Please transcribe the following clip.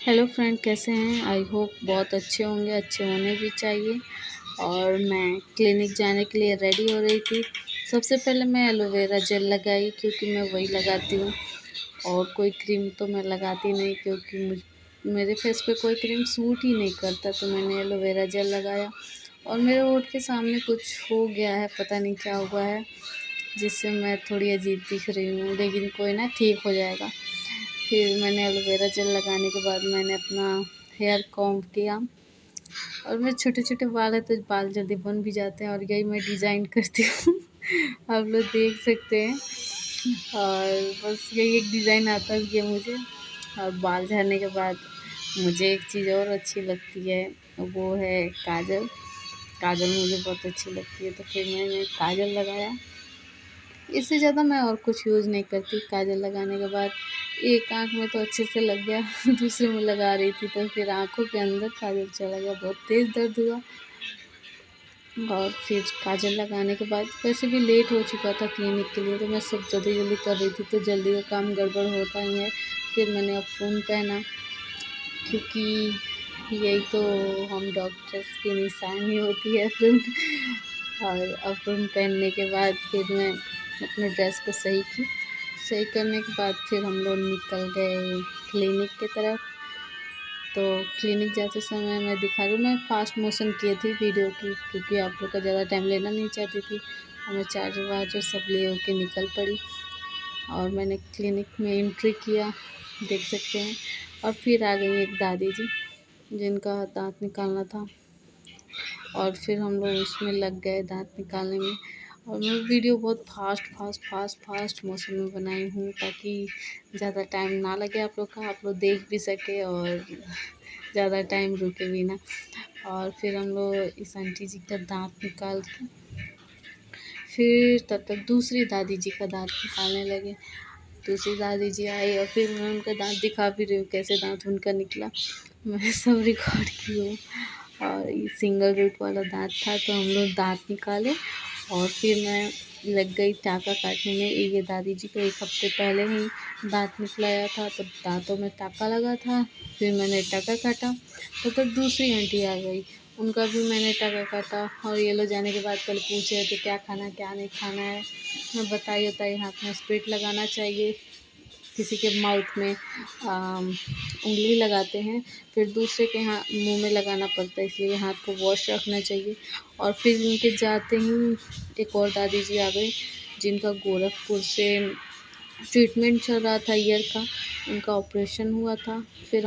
Hello friend, कैसे हैं? I hope बहुत अच्छे होंगे, अच्छे होने भी चाहिए। और मैं क्लिनिक जाने के लिए रेडी हो रही थी। सबसे पहले मैं एलोवेरा जेल लगाई क्योंकि मैं वही लगाती हूँ और कोई क्रीम तो मैं लगाती नहीं क्योंकि मेरे फेस पे कोई क्रीम सूट ही नहीं करता। तो मैंने एलोवेरा जेल लगाया और मेरे होंठ के सामने कुछ हो गया है, पता नहीं क्या हुआ है, जिससे मैं थोड़ी अजीब दिख रही हूँ, लेकिन कोई ना, ठीक हो जाएगा। फिर मैंने एलोवेरा जेल लगाने के बाद मैंने अपना हेयर कॉम्ब किया और मेरे छोटे छोटे बाल हैं तो बाल जल्दी बन भी जाते हैं और यही मैं डिज़ाइन करती हूँ। आप लोग देख सकते हैं। और बस यही एक डिज़ाइन आता भी है मुझे। और बाल झड़ने के बाद मुझे एक चीज़ और अच्छी लगती है, वो है काजल। काजल मुझे बहुत अच्छी लगती है, तो फिर मैंने काजल लगाया। इससे ज़्यादा मैं और कुछ यूज़ नहीं करती। काजल लगाने के बाद एक आँख में तो अच्छे से लग गया, दूसरे में लगा रही थी तो फिर आँखों के अंदर काजल चला गया, बहुत तेज़ दर्द हुआ। और फिर काजल लगाने के बाद वैसे भी लेट हो चुका था क्लिनिक के लिए, तो मैं सब जल्दी जल्दी कर रही थी, तो जल्दी का काम गड़बड़ होता ही है। फिर मैंने अफ़्रोन पहना क्योंकि यही तो हम डॉक्टर्स की निशानी होती है, अफ़्रोन। और अफ़्रोन पहनने के बाद फिर मैं अपने ड्रेस को सही करने के बाद फिर हम लोग निकल गए क्लिनिक की तरफ। तो क्लिनिक जाते समय मैं दिखा रही हूँ, मैं फ़ास्ट मोशन की थी वीडियो की क्योंकि आप लोग का ज़्यादा टाइम लेना नहीं चाहती थी, और मैं चार्जर वार्जर सब ले होके निकल पड़ी। और मैंने क्लिनिक में एंट्री किया, देख सकते हैं। और फिर आ गई एक दादी जी जिनका दांत निकालना था, और फिर हम लोग उसमें लग गए दांत निकालने में। और मैं वीडियो बहुत फास्ट मोशन में बनाई हूँ ताकि ज़्यादा टाइम ना लगे आप लोग का, आप लोग देख भी सके और ज़्यादा टाइम रुके भी ना। और फिर हम लोग इस आंटी जी का दांत निकाल के फिर तब तक दूसरी दादी जी का दांत निकालने लगे। दूसरी दादी जी आई और फिर मैं उनका दांत दिखा भी रही हूँ कैसे दांत उनका निकला, मैं सब रिकॉर्ड की हूँ। और ये सिंगल रूट वाला दांत था, तो हम लोग दांत निकाले और फिर मैं लग गई टाँका काटने में। ये दादी जी को 1 हफ्ते पहले ही दांत निकलाया था, तो दांतों में टाँका लगा था। फिर मैंने टाँका काटा, तब तक दूसरी आंटी आ गई, उनका भी मैंने टाँका काटा। और ये लोग जाने के बाद पहले पूछ रहे थे क्या खाना है क्या नहीं खाना है। मैं बताइए हाथ में स्प्रिट लगाना चाहिए, किसी के माउथ में उंगली लगाते हैं, फिर दूसरे के मुंह में लगाना पड़ता है, इसलिए हाथ को वॉश रखना चाहिए। और फिर इनके जाते ही एक और दादी जी आ गई जिनका गोरखपुर से ट्रीटमेंट चल रहा था ईयर का, उनका ऑपरेशन हुआ था। फिर